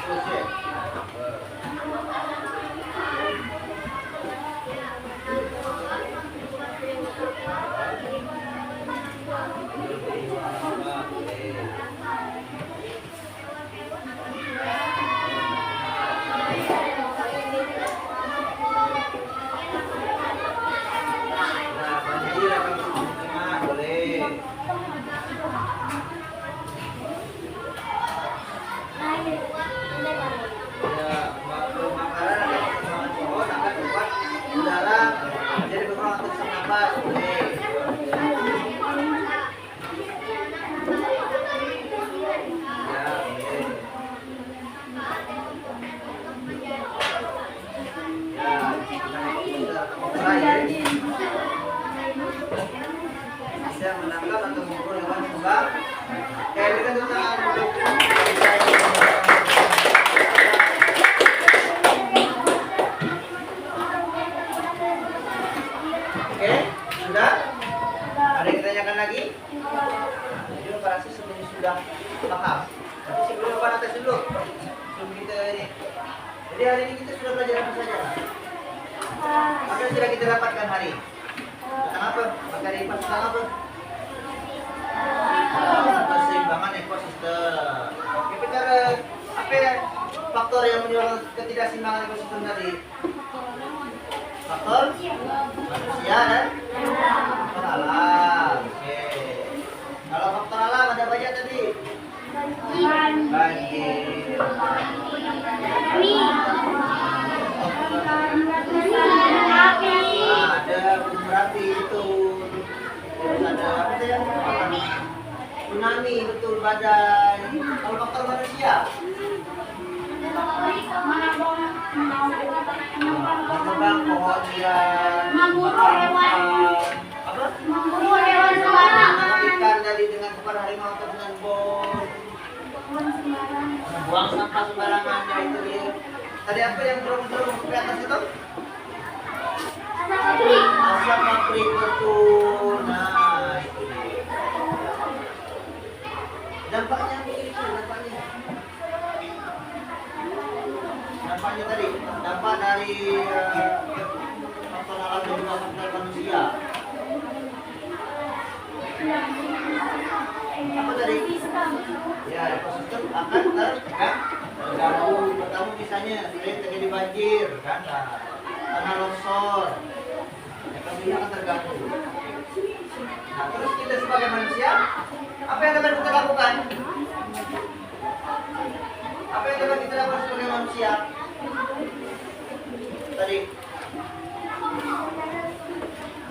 Terus ya. Nah, Panji akan berterima, boleh. Ya, waktu makanan ada perkembangan pohon akan membuat udara menjadi berkurang untuk sesak napas, boleh. Ya, boleh. Ya, kita mulai ya. Bisa menangkap atau mengukur hewan kembang. Oke, berikan tepuk tangan untuk Oke, sudah? Ada yang ditanyakan lagi? Jadi operasi sebenarnya sudah paham. Tapi sebelum Bapak atas dulu, sebelum kita ini. Jadi hari ini kita sudah belajar apa saja? Apa yang sudah kita dapatkan hari ini? Tentang apa? Materi IPA tentang apa? Keseimbangan ekosistem. Oke, bicara apa ya faktor yang menyebabkan ketidakseimbangan ekosistem tadi? Faktor manusia dan faktor alam. Oke. Kalau faktor alam ada banyak tadi. Banjir. Ada gunung berapi itu. Terus ada apa ya? Tsunami, betul, badai. Kalau faktor manusia? Menebang pohon liar. Apa? Ikan tadi dengan kepala harimau atau dengan bom. Buang sampah sembarangan, ya itu dia. Tadi apa yang terus ke atas itu? Asap pabrik, betul. Nah, itu dia. Dampaknya begitu, dampaknya tadi, dampak dari faktor alam dan juga faktor manusia. Apa tadi? Ya, ekosistem akan terganggu. Pertama misalnya terjadi banjir, kan? Tanah longsor, ekonominya akan terganggu. Nah, terus kita sebagai manusia, apa yang dapat kita lakukan? Apa yang dapat kita lakukan sebagai manusia? Tadi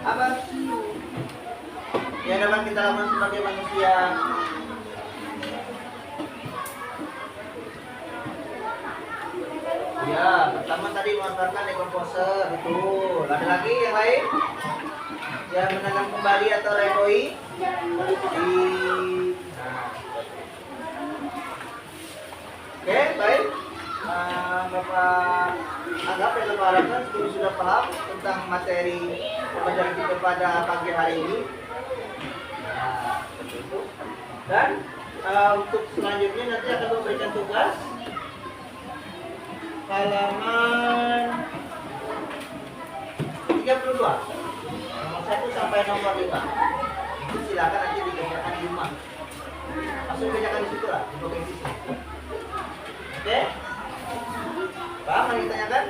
apa? Yang dapat kita lakukan sebagai manusia? Ya, pertama tadi memanfaatkan dekomposer, betul. Ada lagi yang lain? Yang menanam kembali atau rekoi? Oke, baik. Bapak anggap dan Bapak harapkan sudah paham tentang materi pembelajaran kita pada pagi hari ini. Nah, seperti itu. Dan untuk selanjutnya nanti akan memberikan tugas halaman 32 nomor 1 sampai nomor 5. Itu silakan nanti dikerjakan di rumah. Langsung kerjakan di situ lah, di bagian sisi. Oke? Paham yang ditanyakan?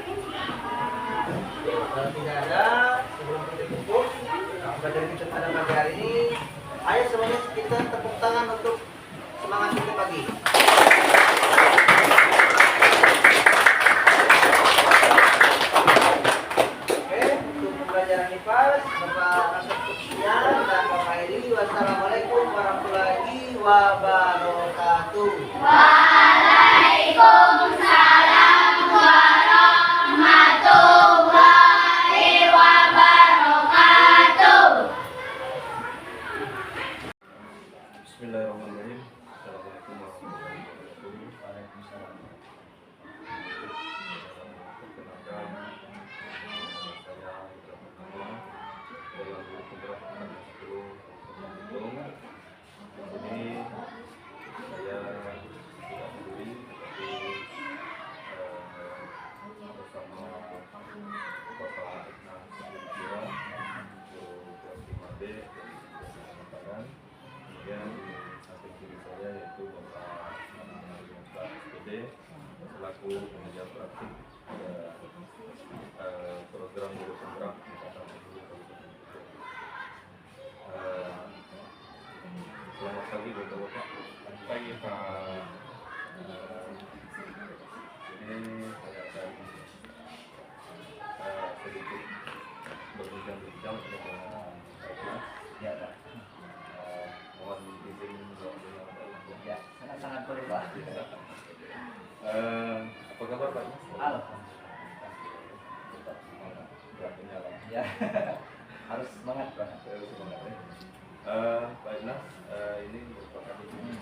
Kalau tidak ada, sebelum kita tutup pembelajaran kita pada pagi hari ini, ayo semuanya kita tepuk tangan untuk semangat kita pagi. Oke, untuk pembelajaran IPAS, Bapak Kasat Kusian dan Bapak Edi, wassalamualaikum warahmatullahi wabarakatuh. Waalaikumsalam warahmatullahi wabarakatuh. Bismillahirrahmanirrahim. Assalamualaikum warahmatullahi wabarakatuh. Waalaikumsalam. Perkenalkan, saya Ibrahim Pertama dalam guru penggerak Anak 10 Bandung. Di sini saya tidak sendiri, tapi bersama Bapak Ignaz Sudibyo, guru kelas 5B dari Kalimantan. Kemudian di samping kiri saya yaitu Bapak Muhammad SPD selaku pengajar praktik program guru penggerak Angkatan 10 Kabupaten Bogor. Selamat pagi Bapak-bapak. Selamat pagi Pak. Ini saya akan sedikit berbincang-bincang dengan Pak Ignaz. Ya, Pak. Mohon izin waktunya Pak Ignaz. Ya, sangat-sangat boleh, Pak. Apa kabar Pak Ignaz? Alhamdulillah. Tetap semangat, berat menyala. Ya, harus semangat, Pak. Saya harus semangat ya. Pak Ignaz, ini merupakan teman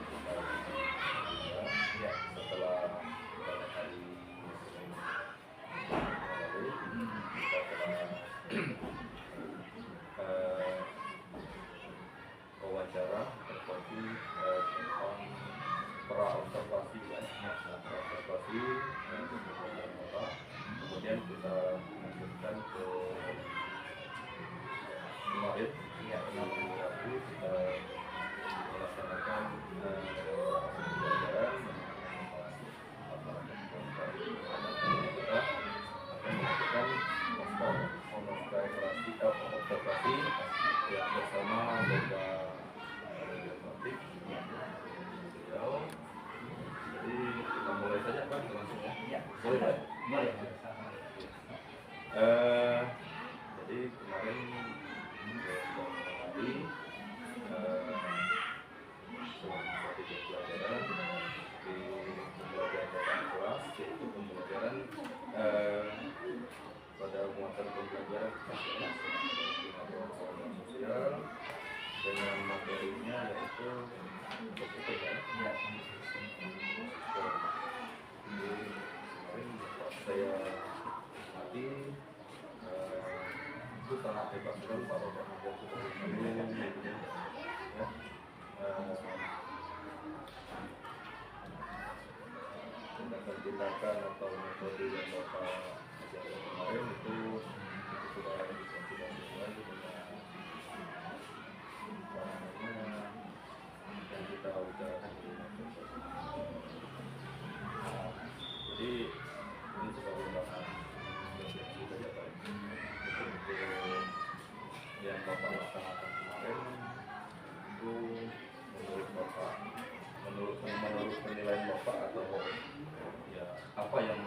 kita ya, setelah beberapa kali lalu kita telah wawancara seperti tentang pra-observasi ya, pra-observasi kemudian kita lanjutkan ke kemarin ya, 6 Rabu kita melaksanakan pembelajaran masyarakat kita akan melakukan observasi yang bersama Bapak Legislatif beliau. Jadi kita mulai saja Pak, kita langsung ya. Ya, Boleh Pak? boleh. Jadi kemarin beberapa kali selama 3 pelajaran di pembelajaran kelas, yaitu pembelajaran pada muatan pembelajaran sosial dengan materinya yaitu ekosistem ya. Jadi kemarin saya mati itu sangat hebat sekali Pak Bapak menjawab seperti ini ya. Tentang tindakan atau metode yang Bapak ajarkan kemarin itu sudah sesuai dengan apa namanya yang kita bicarakan di jadi ini sebagai bahan refleksi saja Pak. Untuk yang Bapak laksanakan kemarin itu menurut Bapak, menurut penilaian Bapak atau ya apa yang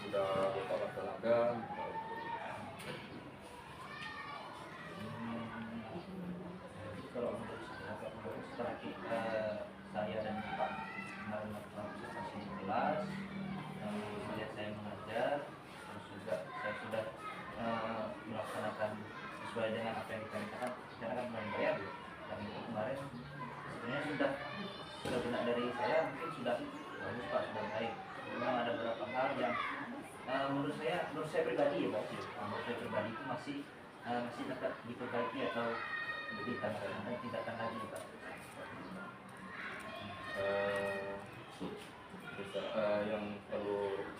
sudah Bapak laksanakan? Kalau untuk setelah kita, saya dan Pak kemarin melakukan observasi di kelas, melihat saya mengajar, terus juga saya sudah melaksanakan sesuai dengan apa yang kita katakan secara kan bayar, dan itu kemarin sebenarnya sudah benar dari saya, mungkin sudah bagus Pak, sudah baik. Memang ada beberapa hal yang menurut saya pribadi ya Pak, menurut saya pribadi itu masih dapat diperbaiki atau ditambahkan tindakan lagi Pak. Yang perlu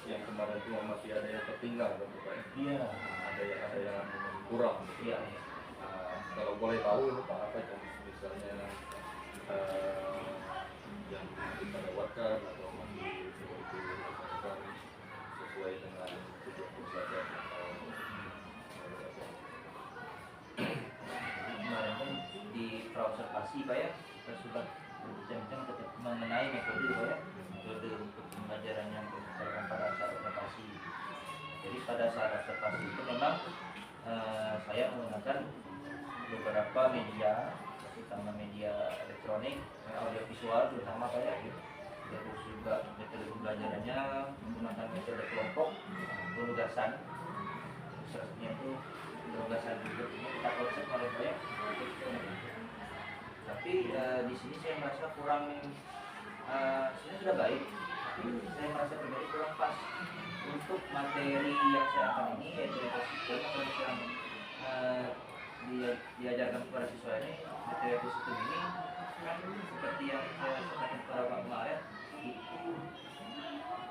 yang kemarin itu masih ada yang tertinggal kan Pak? Iya. Ada yang kurang. Iya. Kalau boleh tahu itu Pak apa yang misalnya yang kita lewatkan atau masih seperti dilakukan sesuai dengan tujuan belajar atau Kemarin kan di praobservasi Pak ya, kita sudah berbincang mengenai metode Pak ya, metode untuk pembelajaran yang berdasarkan pada saat observasi. Jadi pada saat observasi itu memang saya menggunakan beberapa media, terutama media elektronik, audiovisual terutama Pak ya. Terus juga metode pembelajarannya menggunakan metode kelompok, penugasan. Seharusnya itu penugasan juga kita konsep oleh Pak ya. Tapi di sini saya merasa kurang, sebenarnya sudah baik, tapi saya merasa pribadi kurang pas untuk materi yang saya akan ini, yaitu ekosistem atau yang diajarkan kepada siswa ini. Materi ekosistem ini kan seperti yang saya sampaikan kepada Pak kemarin, itu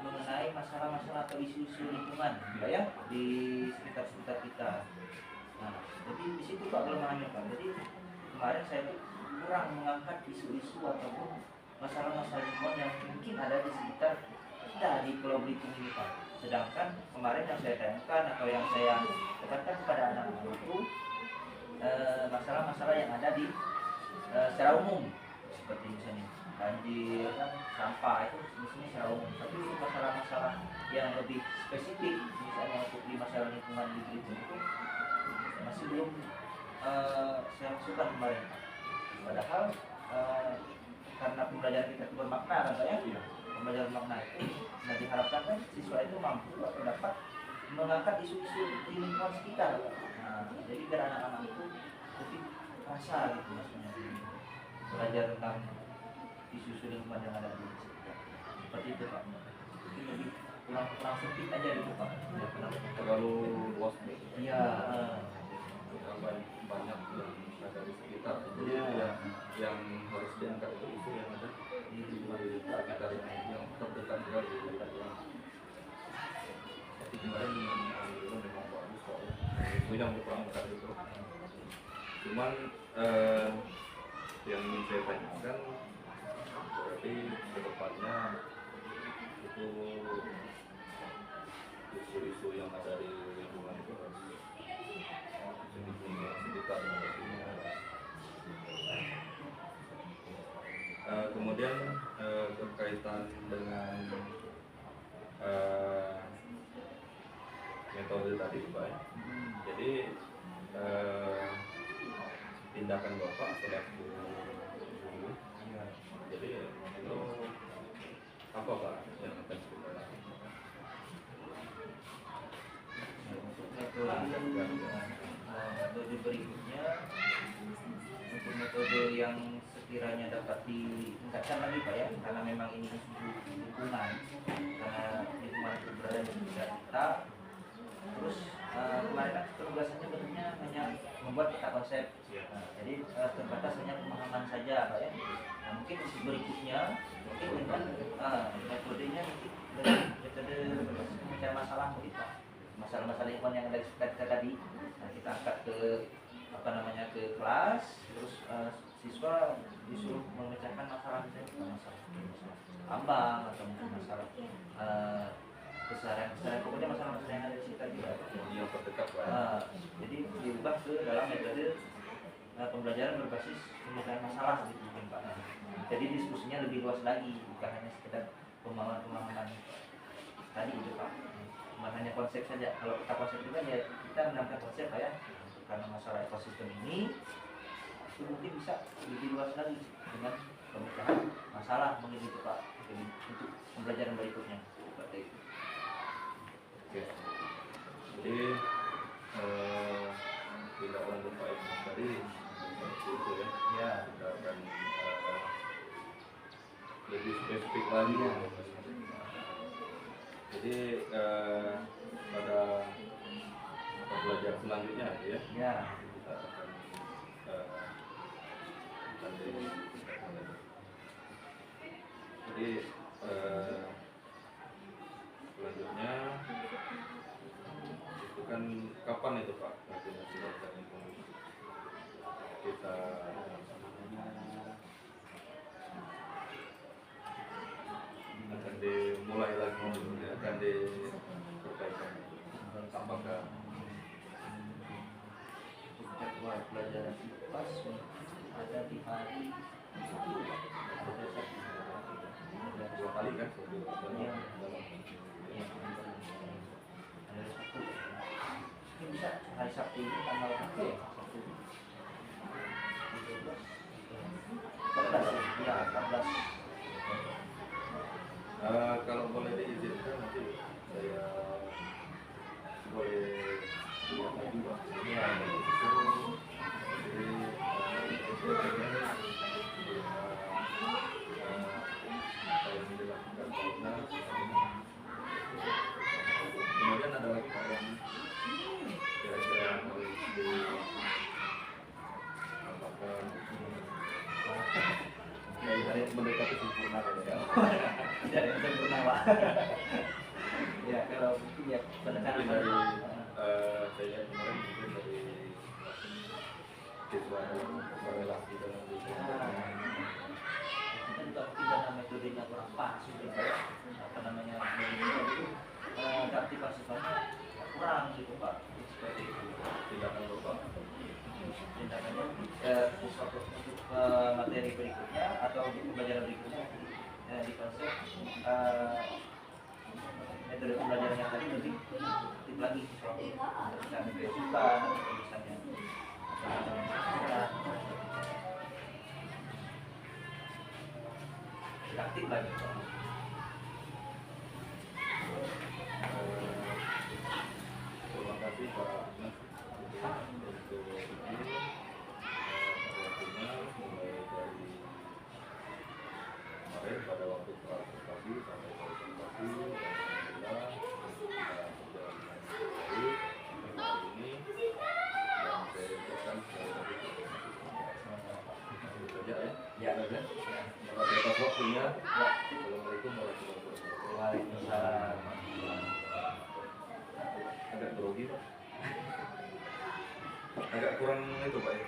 mengenai masalah-masalah atau isu-isu lingkungan ya di sekitar kita. Nah, jadi di situ Pak kelemahannya Pak. Jadi kemarin saya itu kurang mengangkat isu-isu ataupun masalah-masalah lingkungan yang mungkin ada di sekitar kita di Pulau Belitung ini Pak. Sedangkan kemarin yang saya tanyakan atau yang saya tekankan kepada anak-anak itu masalah-masalah yang ada di secara umum, seperti misalnya banjir, sampah, itu misalnya secara umum. Tapi untuk masalah-masalah yang lebih spesifik, misalnya untuk di masalah lingkungan di Belitung itu masih belum saya masukkan kemarin. Padahal karena pembelajaran kita itu bermakna kan Pak ya, pembelajaran makna itu, nah diharapkan kan siswa itu mampu atau dapat mengangkat isu-isu di lingkungan sekitar. Nah, jadi biar anak-anak itu lebih rasa gitu maksudnya belajar tentang isu-isu lingkungan yang ada di sekitar. Seperti itu Pak. Mungkin lebih kurang sempit aja gitu Pak. Terlalu luas. Iya. Banyak yang ada di sekitar. Jadi Iya. yang harus diangkat itu isu yang ada di sekitar yang terdekat juga di sekitar yang. Tapi kemarin itu memang bagus kok. Itu yang kurang itu. Cuman yang ingin saya tanyakan berarti kedepannya itu isu-isu yang ada di lingkungan itu harus sekitar kemudian berkaitan dengan metode tadi Pak. Jadi tindakan Bapak selaku guru, jadi itu apa Pak yang akan kita lakukan? Metode berikutnya, untuk metode yang sekiranya dapat ditingkatkan lagi Pak ya, karena memang ini lingkungan, karena lingkungan itu berada di sekitar kita. Terus kemarin kan penugasannya bentuknya hanya membuat peta konsep, jadi terbatas hanya pemahaman saja Pak ya. Nah, mungkin berikutnya mungkin dengan metodenya mungkin dengan metode pemecahan masalah mungkin Pak. Masalah-masalah lingkungan yang kita tadi, nah, kita angkat ke apa namanya ke kelas, terus siswa disuruh memecahkan masalah misalnya masalah ambang atau mungkin masalah keseharian pokoknya masalah-masalah yang ada di sekitar kita. yang terdekat lah. Jadi diubah ke dalam metode pembelajaran berbasis pemecahan masalah gitu mungkin Pak. Jadi diskusinya lebih luas lagi, bukan hanya sekedar pemahaman tadi itu Pak. Bukan hanya konsep saja. Kalau kita konsep itu kan ya kita menambahkan konsep ya, karena masalah ekosistem ini itu mungkin bisa lebih luas lagi dengan pemecahan masalah mungkin itu Pak. Jadi untuk pembelajaran berikutnya seperti itu. Oke. Jadi tidak lanjut Pak Ibnu tadi seperti itu ya. Ya. Kita akan lebih spesifik lagi ya. Jadi pada pembelajaran selanjutnya ya. Ya. Kita akan jadi selanjutnya itu kan kapan itu Pak nanti kita akan dimulai lagi akan diperbaikan apakah Jadwal pelajaran IPAS ada di hari dua kali kan Iya. Hari Sabtu. Mungkin bisa hari Sabtu ini tanggal berapa ya? Sabtu 13 ya? 14. kalau boleh diizinkan nanti saya boleh buat lagi Pak. Iya. Kemudian ada lagi Pak yang kira-kira harus diapakan dari mendekati sempurna ya. Tidak ada yang sempurna Pak. Ya kalau mungkin ya pendekatan Mungkin dari saya kemarin mungkin dari siswa korelasi dengan kita juga mungkin karena metodenya kurang pas gitu Pak. Apa namanya keaktifan siswanya kurang gitu Pak. Seperti itu. tindakan Bapak. Tindakannya untuk materi berikutnya atau untuk pembelajaran berikutnya di konsep metode pembelajaran yang tadi lebih aktif lagi misalnya kesukaan atau misalnya aktif lagi. Terima kasih Pak Mas untuk ini waktunya mulai dari kemarin pada waktu presentasi sampai presentasi dan alhamdulillah kita berjalan dengan baik hari ini dan saya ucapkan sekali lagi itu saja ya. Ya. Terima kasih atas waktunya. Assalamualaikum warahmatullahi wabarakatuh. Waalaikumsalam. Agak grogi Pak. Agak kurang itu Pak ya.